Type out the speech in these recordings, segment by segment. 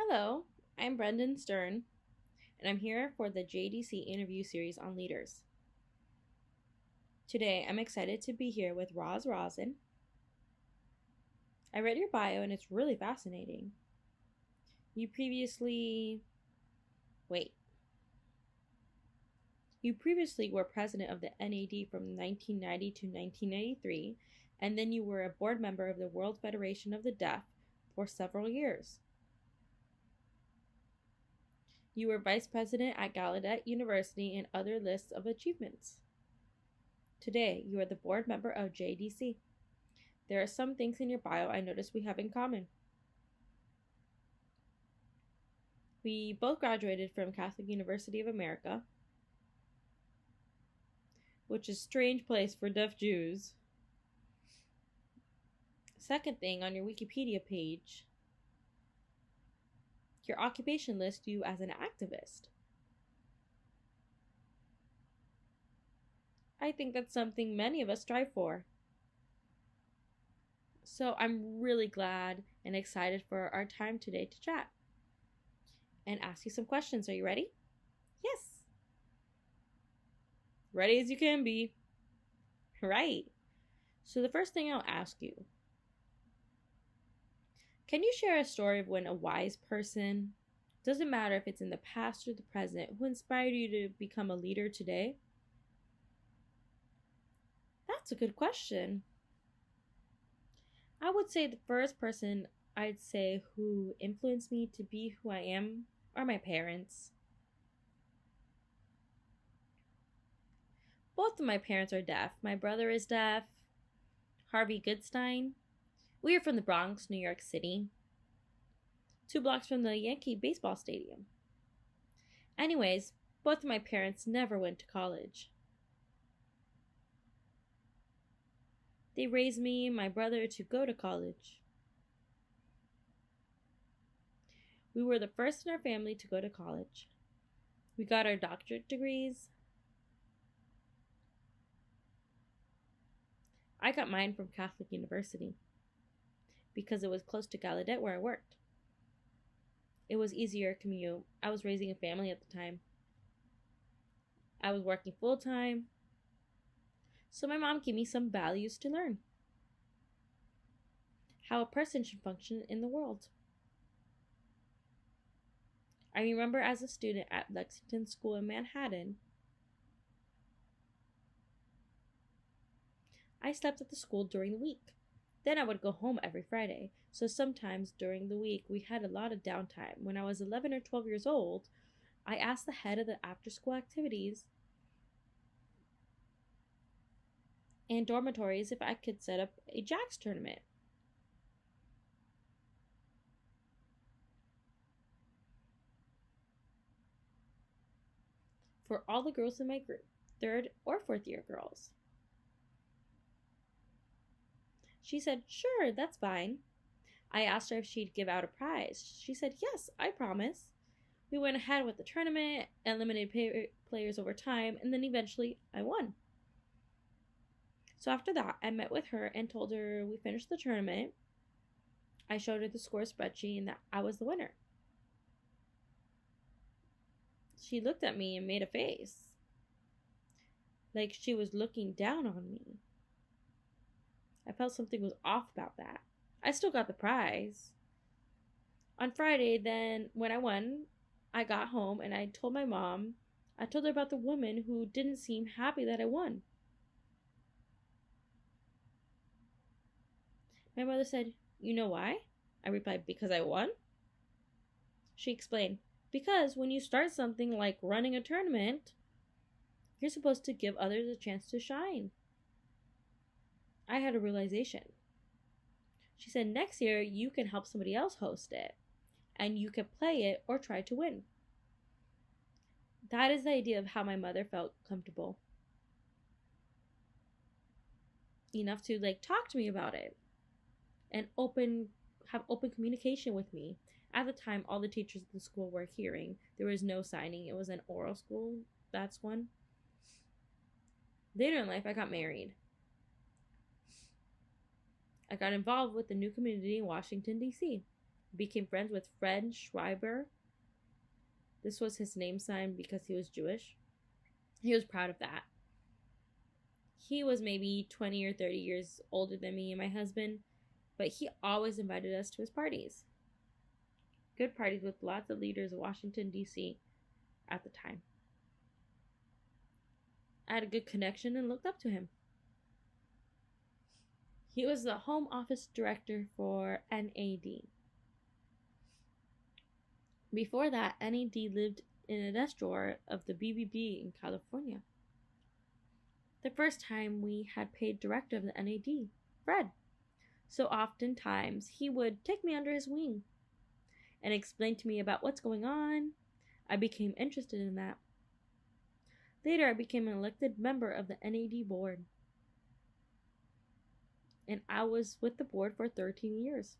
Hello, I'm Brendan Stern, and I'm here for the JDC interview series on leaders. Today, I'm excited to be here with Roz Rosen. I read your bio and it's really fascinating. You previously. Wait. You previously were president of the NAD from 1990 to 1993, and then you were a board member of the World Federation of the Deaf for several years. You were vice president at Gallaudet University and other lists of achievements. Today, you are the board member of JDC. There are some things in your bio I noticed we have in common. We both graduated from Catholic University of America, which is a strange place for deaf Jews. Second thing, on your Wikipedia page, your occupation lists you as an activist. I think that's something many of us strive for. So I'm really glad and excited for our time today to chat and ask you some questions. Are you ready? Yes. Ready as you can be. Right. So the first thing I'll ask you, can you share a story of when a wise person, doesn't matter if it's in the past or the present, who inspired you to become a leader today? That's a good question. I would say the first person I'd say who influenced me to be who I am are my parents. Both of my parents are deaf. My brother is deaf, Harvey Goodstein. We are from the Bronx, New York City, 2 blocks from the Yankee baseball stadium. Anyways, both of my parents never went to college. They raised me and my brother to go to college. We were the first in our family to go to college. We got our doctorate degrees. I got mine from Catholic University because it was close to Gallaudet where I worked. It was easier to commute. I was raising a family at the time. I was working full time. So my mom gave me some values to learn. How a person should function in the world. I remember as a student at Lexington School in Manhattan, I slept at the school during the week. Then I would go home every Friday. So sometimes during the week we had a lot of downtime. When I was 11 or 12 years old, I asked the head of the after-school activities and dormitories if I could set up a jacks tournament. For all the girls in my group, 3rd or 4th year girls. She said, sure, that's fine. I asked her if she'd give out a prize. She said, yes, I promise. We went ahead with the tournament, eliminated players over time, and then eventually I won. So after that, I met with her and told her we finished the tournament. I showed her the score spreadsheet and that I was the winner. She looked at me and made a face, like she was looking down on me. I felt something was off about that. I still got the prize. On Friday, then, when I won, I got home and I told my mom, I told her about the woman who didn't seem happy that I won. My mother said, you know why? I replied, because I won. She explained, because when you start something like running a tournament, you're supposed to give others a chance to shine. I had a realization. She said, next year you can help somebody else host it, and you can play it or try to win. That is the idea of how my mother felt comfortable enough to talk to me about it and have open communication with me. At the time, all the teachers at the school were hearing. There was no signing. It was an oral school. That's one. Later in life, I got married. I got involved with the new community in Washington, D.C. Became friends with Fred Schreiber. This was his name sign because he was Jewish. He was proud of that. He was maybe 20 or 30 years older than me and my husband, but he always invited us to his parties. Good parties with lots of leaders of Washington, D.C. at the time. I had a good connection and looked up to him. He was the home office director for NAD. Before that, NAD lived in a desk drawer of the BBB in California. The first time we had paid director of the NAD, Fred. So oftentimes he would take me under his wing and explain to me about what's going on. I became interested in that. Later, I became an elected member of the NAD board. And I was with the board for 13 years.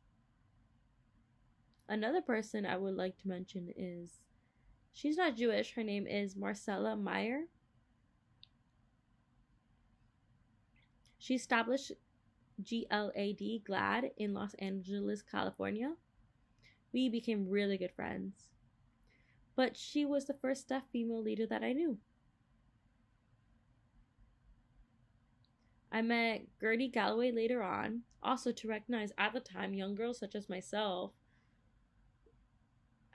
Another person I would like to mention is, she's not Jewish, her name is Marcella Meyer. She established GLAD in Los Angeles, California. We became really good friends. But she was the first deaf female leader that I knew. I met Gertie Galloway later on, also to recognize at the time young girls such as myself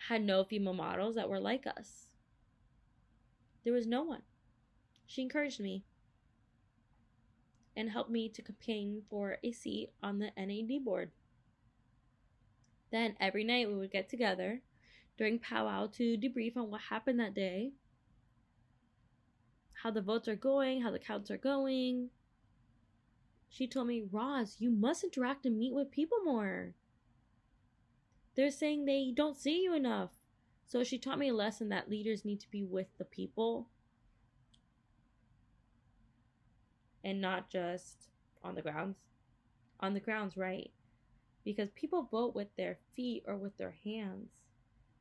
had no female models that were like us. There was no one. She encouraged me and helped me to campaign for a seat on the NAD board. Then every night we would get together during powwow to debrief on what happened that day, how the votes are going, how the counts are going. She told me, Roz, you must interact and meet with people more. They're saying they don't see you enough. So she taught me a lesson that leaders need to be with the people and not just on the grounds. On the grounds, right? Because people vote with their feet or with their hands.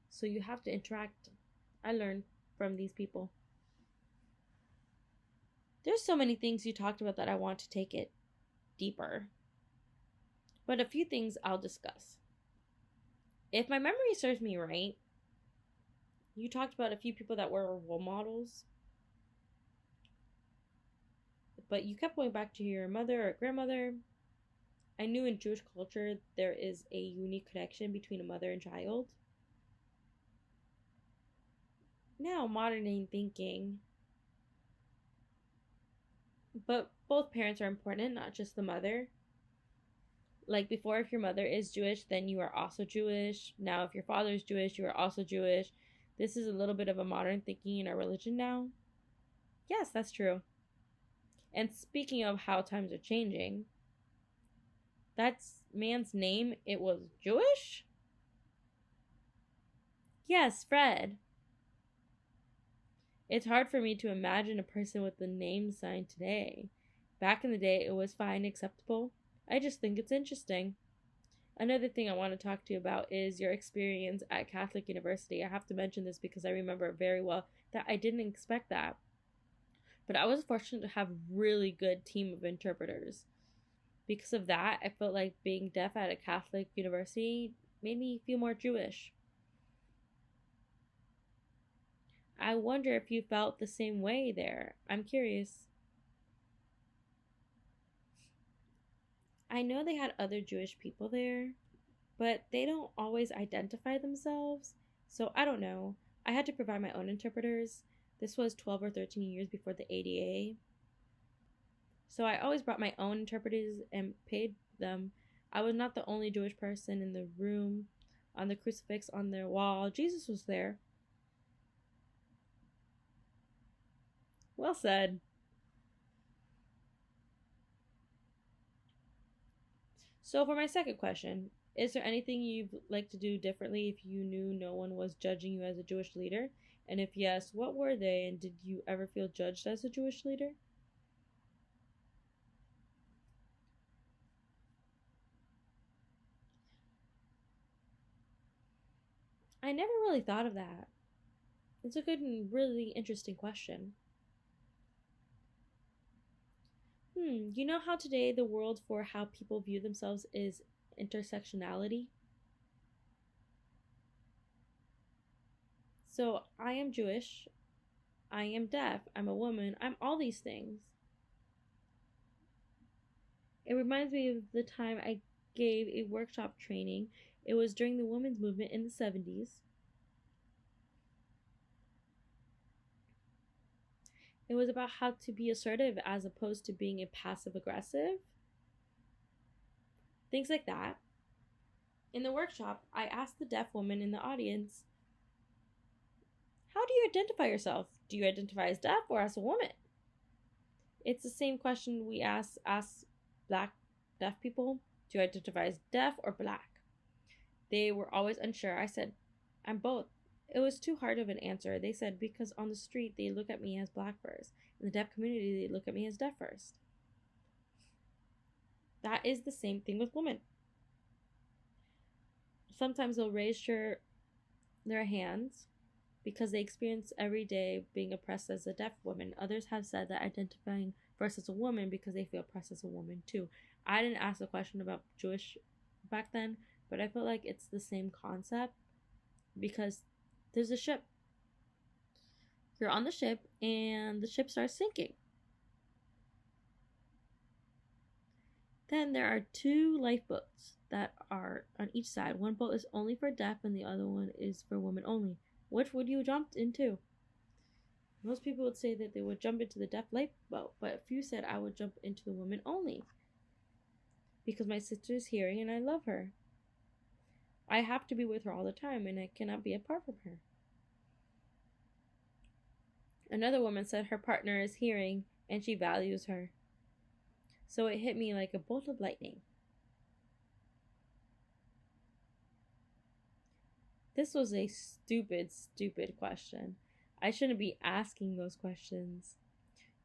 So you have to interact. I learned from these people. There's so many things you talked about that I want to take it deeper. But a few things I'll discuss. If my memory serves me right, you talked about a few people that were role models. But you kept going back to your mother or grandmother. I knew in Jewish culture there is a unique connection between a mother and child. Now, modern day thinking. But both parents are important, not just the mother. Like before, if your mother is Jewish, then you are also Jewish. Now, if your father is Jewish, you are also Jewish. This is a little bit of a modern thinking in our religion now. Yes, that's true. And speaking of how times are changing, that man's name, it was Jewish? Yes, Fred. It's hard for me to imagine a person with the name sign today. Back in the day, it was fine, acceptable. I just think it's interesting. Another thing I want to talk to you about is your experience at Catholic University. I have to mention this because I remember very well that I didn't expect that. But I was fortunate to have a really good team of interpreters. Because of that, I felt like being deaf at a Catholic university made me feel more Jewish. I wonder if you felt the same way there. I'm curious. I know they had other Jewish people there, but they don't always identify themselves, so I don't know. I had to provide my own interpreters. This was 12 or 13 years before the ADA. So I always brought my own interpreters and paid them. I was not the only Jewish person in the room. On the crucifix on their wall, Jesus was there. Well said. So for my second question, is there anything you'd like to do differently if you knew no one was judging you as a Jewish leader? And if yes, what were they? And did you ever feel judged as a Jewish leader? I never really thought of that. It's a good and really interesting question. You know how today the world for how people view themselves is intersectionality? So I am Jewish, I am deaf, I'm a woman, I'm all these things. It reminds me of the time I gave a workshop training. It was during the women's movement in the 70s. It was about how to be assertive as opposed to being a passive aggressive. Things like that. In the workshop, I asked the deaf woman in the audience, how do you identify yourself? Do you identify as deaf or as a woman? It's the same question we ask Black deaf people. Do you identify as deaf or Black? They were always unsure. I said, I'm both. It was too hard of an answer. They said, because on the street, they look at me as Black first. In the deaf community, they look at me as deaf first. That is the same thing with women. Sometimes they'll raise their hands because they experience every day being oppressed as a deaf woman. Others have said that identifying first as a woman because they feel oppressed as a woman too. I didn't ask a question about Jewish back then, but I feel like it's the same concept because there's a ship. You're on the ship and the ship starts sinking. Then there are 2 lifeboats that are on each side. One boat is only for deaf and the other one is for women only. Which would you jump into? Most people would say that they would jump into the deaf lifeboat, but a few said I would jump into the women only because my sister is hearing and I love her. I have to be with her all the time and I cannot be apart from her. Another woman said her partner is hearing and she values her. So it hit me like a bolt of lightning. This was a stupid question. I shouldn't be asking those questions.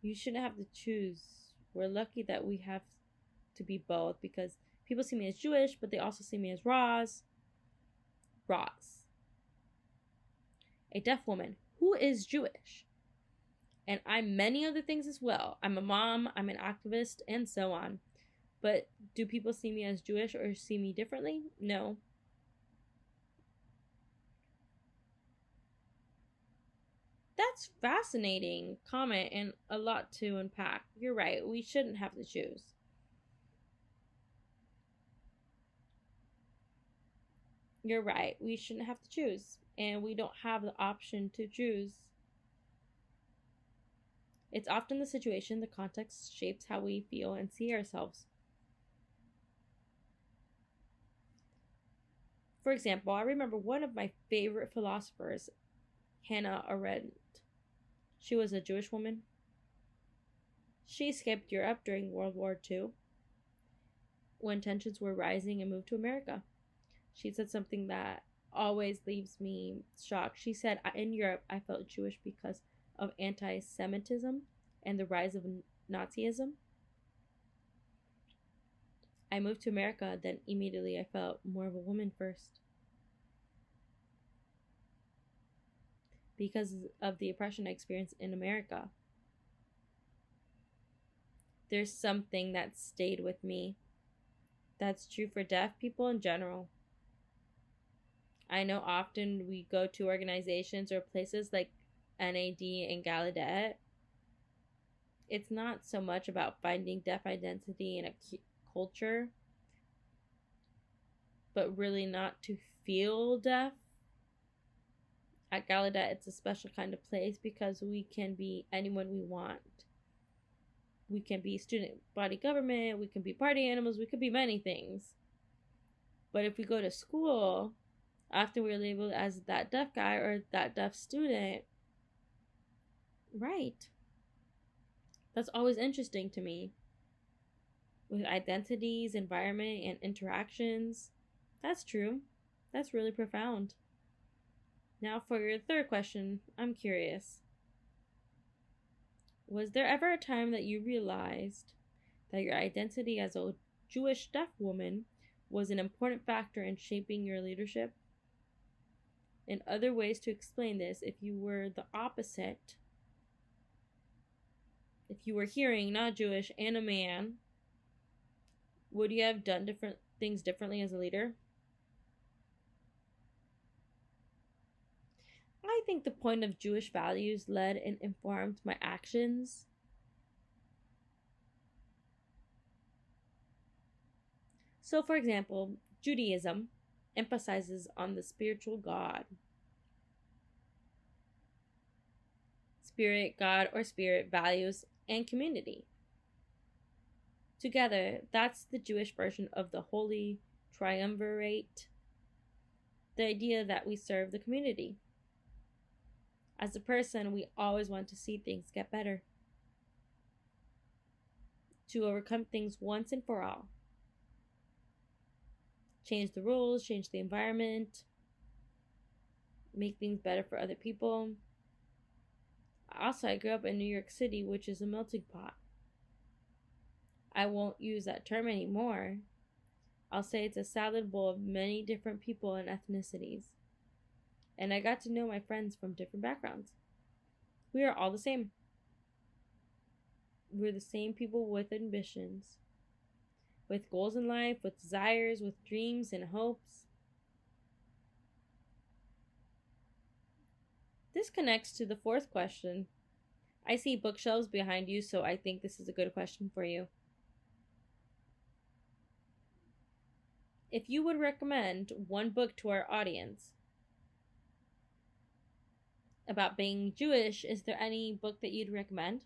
You shouldn't have to choose. We're lucky that we have to be both because people see me as Jewish, but they also see me as Roz. A deaf woman who is Jewish. And I'm many other things as well. I'm a mom, I'm an activist, and so on. But do people see me as Jewish or see me differently? No. That's fascinating comment and a lot to unpack. You're right, we shouldn't have to choose. You're right, we shouldn't have to choose. And we don't have the option to choose. It's often the situation, the context shapes how we feel and see ourselves. For example, I remember one of my favorite philosophers, Hannah Arendt. She was a Jewish woman. She escaped Europe during World War II when tensions were rising and moved to America. She said something that always leaves me shocked. She said, in Europe, I felt Jewish because of anti-Semitism and the rise of Nazism. I moved to America, then immediately I felt more of a woman first. Because of the oppression I experienced in America. There's something that stayed with me. That's true for deaf people in general. I know often we go to organizations or places like NAD and Gallaudet. It's not so much about finding deaf identity in a culture, but really not to feel deaf. At Gallaudet, it's a special kind of place because we can be anyone we want. We can be student body government, we can be party animals, we could be many things. But if we go to school, often we're labeled as that deaf guy or that deaf student. Right. That's always interesting to me. With identities, environment, and interactions. That's true. That's really profound. Now for your third question, I'm curious. Was there ever a time that you realized that your identity as a Jewish deaf woman was an important factor in shaping your leadership? In other ways to explain this, if you were the opposite, if you were hearing, not Jewish, and a man, would you have done different things differently as a leader? I I think the point of Jewish values led and informed my actions. So, for example, Judaism emphasizes on the spiritual God. Spirit, God, or spirit, values, and community. Together, that's the Jewish version of the Holy Triumvirate. The idea that we serve the community. As a person, we always want to see things get better. To overcome things once and for all. Change the rules, change the environment, make things better for other people. Also, I grew up in New York City, which is a melting pot. I won't use that term anymore. I'll say it's a salad bowl of many different people and ethnicities. And I got to know my friends from different backgrounds. We are all the same. We're the same people with ambitions, with goals in life, with desires, with dreams and hopes. This connects to the fourth question. I see bookshelves behind you, so I think this is a good question for you. If you would recommend one book to our audience about being Jewish, is there any book that you'd recommend?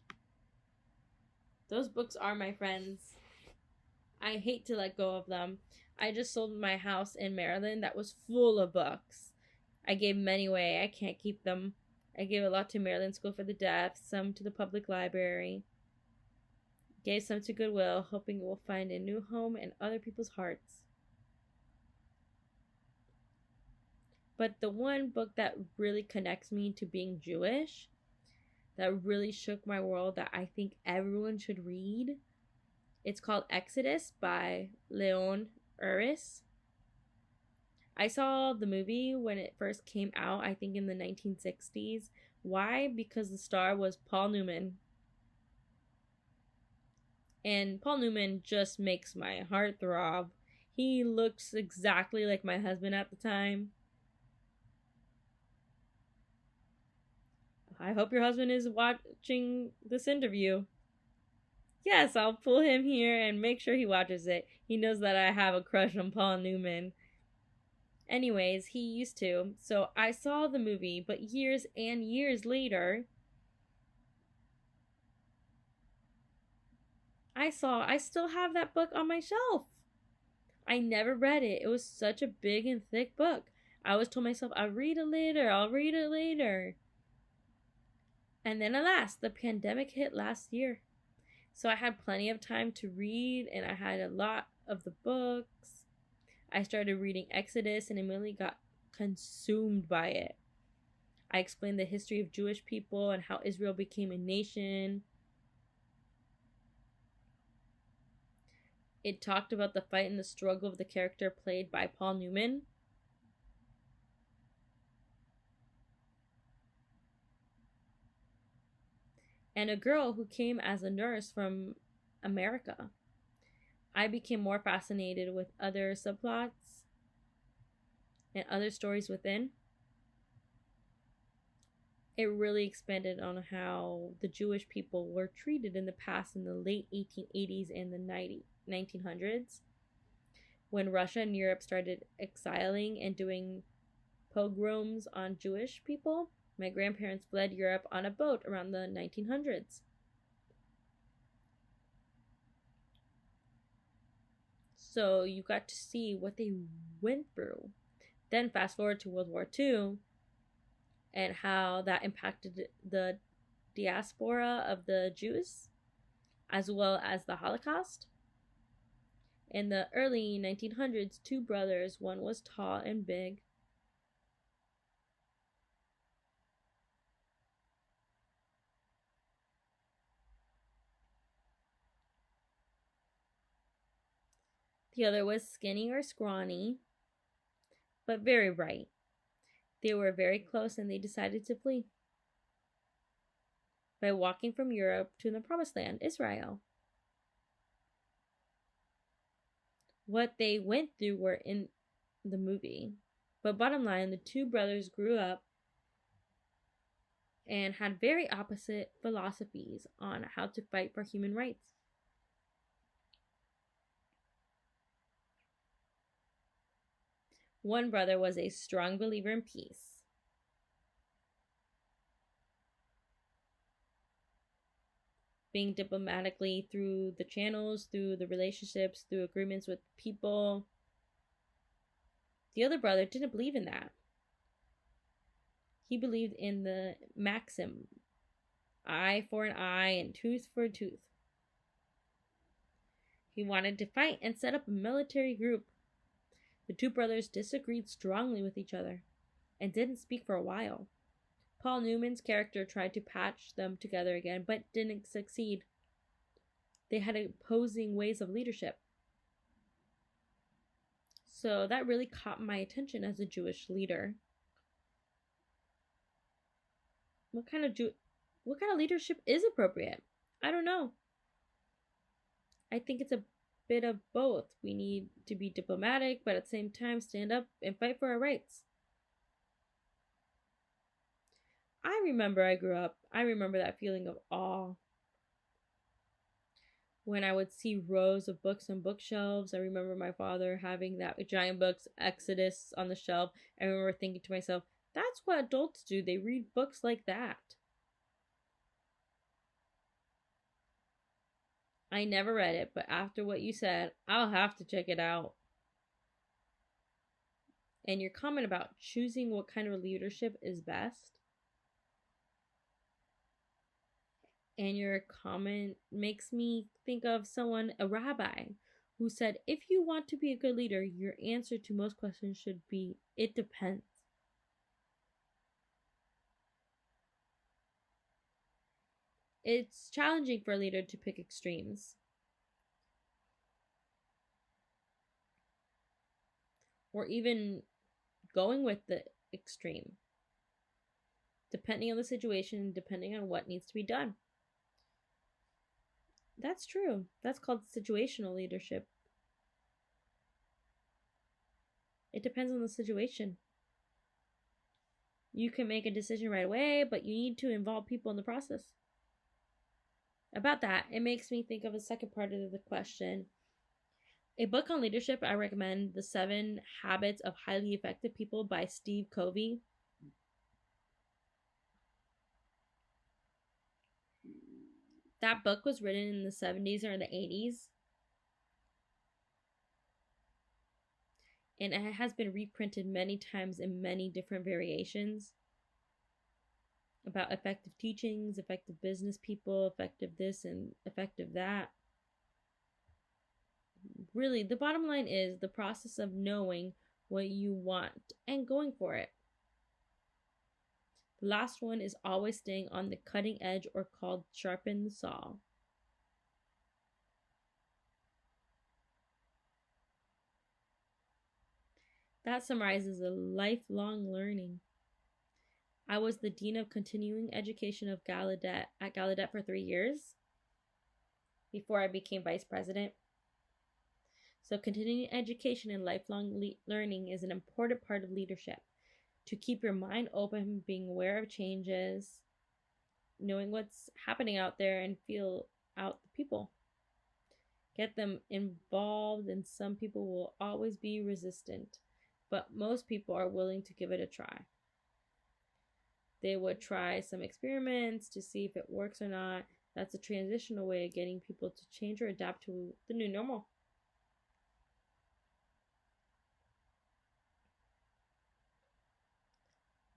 Those books are my friends. I hate to let go of them. I just sold my house in Maryland that was full of books. I gave many away. I can't keep them. I gave a lot to Maryland School for the Deaf, some to the public library. Gave some to Goodwill, hoping it will find a new home in other people's hearts. But the one book that really connects me to being Jewish, that really shook my world, that I think everyone should read, it's called Exodus by Leon Uris. I saw the movie when it first came out, I think in the 1960s. Why? Because the star was Paul Newman. And Paul Newman just makes my heart throb. He looks exactly like my husband at the time. I hope your husband is watching this interview. Yes, I'll pull him here and make sure he watches it. He knows that I have a crush on Paul Newman. Anyways, he used to. So I saw the movie, but years and years later, I still have that book on my shelf. I never read it. It was such a big and thick book. I always told myself, I'll read it later. And then alas, the pandemic hit last year. So I had plenty of time to read, and I had a lot of the books. I started reading Exodus and immediately got consumed by it. I explained the history of Jewish people and how Israel became a nation. It talked about the fight and the struggle of the character played by Paul Newman. And a girl who came as a nurse from America. I became more fascinated with other subplots and other stories within. It really expanded on how the Jewish people were treated in the past, in the late 1880s and the 1900s, when Russia and Europe started exiling and doing pogroms on Jewish people. My grandparents fled Europe on a boat around the 1900s. So you got to see what they went through. Then fast forward to World War II and how that impacted the diaspora of the Jews, as well as the Holocaust. In the early 1900s, two brothers, one was tall and big, the other was skinny or scrawny, but very bright. They were very close and they decided to flee by walking from Europe to the Promised Land, Israel. What they went through were in the movie. But bottom line, the two brothers grew up and had very opposite philosophies on how to fight for human rights. One brother was a strong believer in peace. Being diplomatically through the channels, through the relationships, through agreements with people. The other brother didn't believe in that. He believed in the maxim, eye for an eye and tooth for a tooth. He wanted to fight and set up a military group. The two brothers disagreed strongly with each other and didn't speak for a while. Paul Newman's character tried to patch them together again, but didn't succeed. They had opposing ways of leadership. So that really caught my attention as a Jewish leader. What kind of leadership is appropriate? I don't know. I think it's a bit of both. We need to be diplomatic, but at the same time stand up and fight for our rights. I remember that feeling of awe. When I would see rows of books on bookshelves, I remember my father having that giant books, Exodus, on the shelf. I remember thinking to myself, that's what adults do. They read books like that. I never read it, but after what you said, I'll have to check it out. And your comment about choosing what kind of leadership is best, and your comment makes me think of a rabbi, who said, if you want to be a good leader, your answer to most questions should be, it depends. It's challenging for a leader to pick extremes. Or even going with the extreme. Depending on the situation, depending on what needs to be done. That's true. That's called situational leadership. It depends on the situation. You can make a decision right away, but you need to involve people in the process. About that, it makes me think of a second part of the question. A book on leadership I recommend, The 7 Habits of Highly Effective People by Steve Covey. That book was written in the 70s or the 80s. And it has been reprinted many times in many different variations. About effective teachings, effective business people, effective this and effective that. Really, the bottom line is the process of knowing what you want and going for it. The last one is always staying on the cutting edge, or called sharpen the saw. That summarizes a lifelong learning. I was the Dean of Continuing Education of Gallaudet at Gallaudet for 3 years before I became Vice President. So continuing education and lifelong learning is an important part of leadership. To keep your mind open, being aware of changes, knowing what's happening out there, and feel out the people. Get them involved, and some people will always be resistant, but most people are willing to give it a try. They would try some experiments to see if it works or not. That's a transitional way of getting people to change or adapt to the new normal.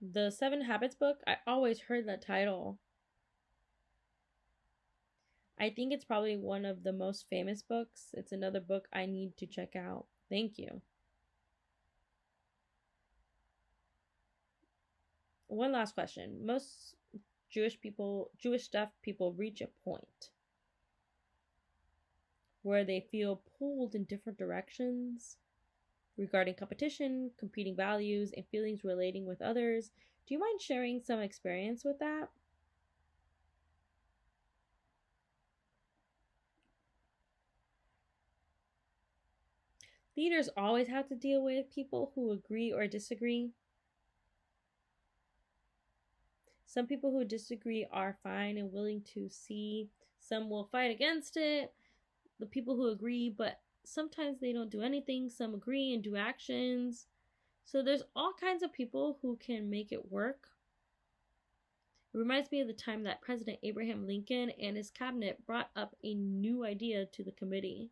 The 7 Habits book, I always heard that title. I think it's probably one of the most famous books. It's another book I need to check out. Thank you. One last question. Most Jewish deaf people reach a point where they feel pulled in different directions regarding competition, competing values, and feelings relating with others. Do you mind sharing some experience with that? Leaders always have to deal with people who agree or disagree. Some people who disagree are fine and willing to see. Some will fight against it. The people who agree, but sometimes they don't do anything. Some agree and do actions. So there's all kinds of people who can make it work. It reminds me of the time that President Abraham Lincoln and his cabinet brought up a new idea to the committee.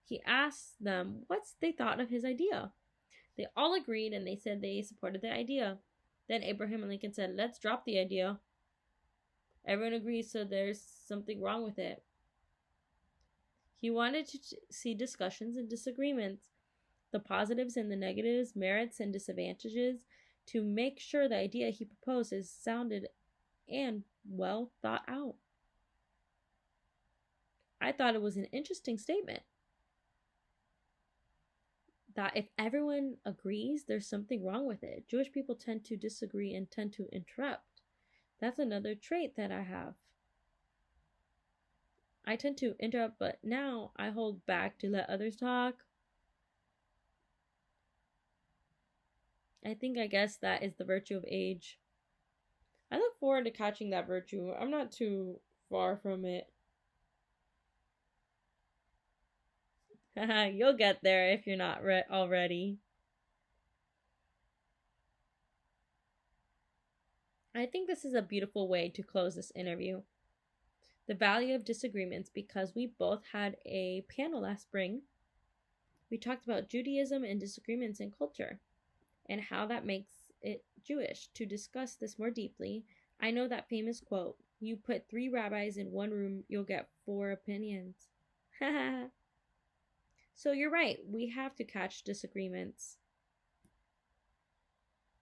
He asked them what they thought of his idea. They all agreed and they said they supported the idea. Then Abraham Lincoln said, "Let's drop the idea." Everyone agrees, so there's something wrong with it. He wanted to see discussions and disagreements, the positives and the negatives, merits and disadvantages, to make sure the idea he proposed is sounded and well thought out. I thought it was an interesting statement. That if everyone agrees, there's something wrong with it. Jewish people tend to disagree and tend to interrupt. That's another trait that I have. I tend to interrupt, but now I hold back to let others talk. I guess that is the virtue of age. I look forward to catching that virtue. I'm not too far from it. You'll get there if you're not already. I think this is a beautiful way to close this interview. The value of disagreements, because we both had a panel last spring. We talked about Judaism and disagreements in culture and how that makes it Jewish. To discuss this more deeply, I know that famous quote, "You put 3 rabbis in one room, you'll get 4 opinions." So you're right, we have to catch disagreements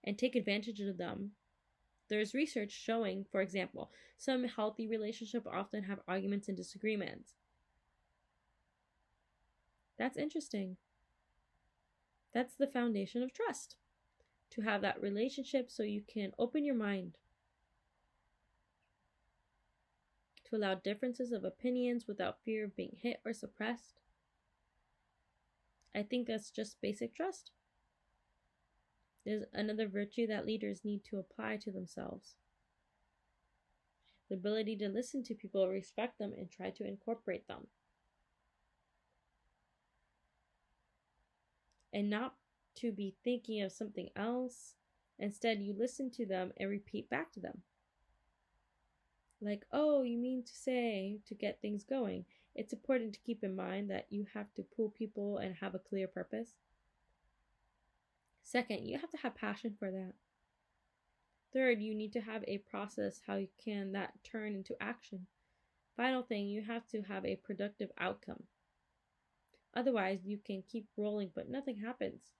and take advantage of them. There's research showing, for example, some healthy relationships often have arguments and disagreements. That's interesting. That's the foundation of trust. To have that relationship so you can open your mind. To allow differences of opinions without fear of being hit or suppressed. I think that's just basic trust. There's another virtue that leaders need to apply to themselves. The ability to listen to people, respect them, and try to incorporate them. And not to be thinking of something else. Instead, you listen to them and repeat back to them. Like, "Oh, you mean to say," to get things going. It's important to keep in mind that you have to pull people and have a clear purpose. Second, you have to have passion for that. Third, you need to have a process how you can that turn into action. Final thing, you have to have a productive outcome. Otherwise, you can keep rolling, but nothing happens.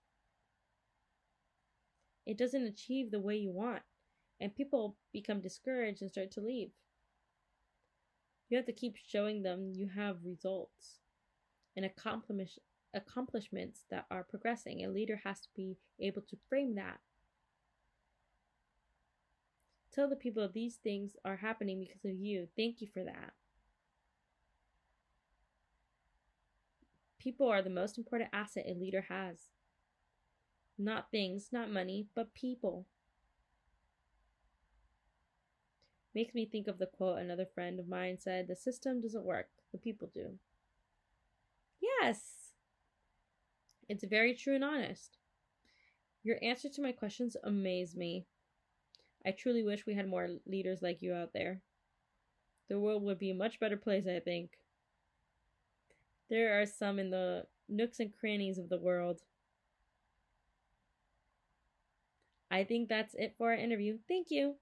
It doesn't achieve the way you want, and people become discouraged and start to leave. You have to keep showing them you have results and accomplishments that are progressing. A leader has to be able to frame that. Tell the people these things are happening because of you. Thank you for that. People are the most important asset a leader has. Not things, not money, but people. Makes me think of the quote another friend of mine said, "The system doesn't work, the people do." Yes! It's very true and honest. Your answer to my questions amaze me. I truly wish we had more leaders like you out there. The world would be a much better place, I think. There are some in the nooks and crannies of the world. I think that's it for our interview. Thank you.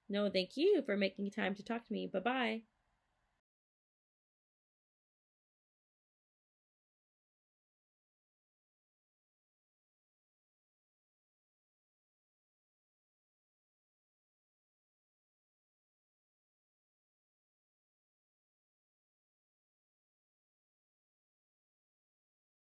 No, thank you for making time to talk to me. Bye-bye.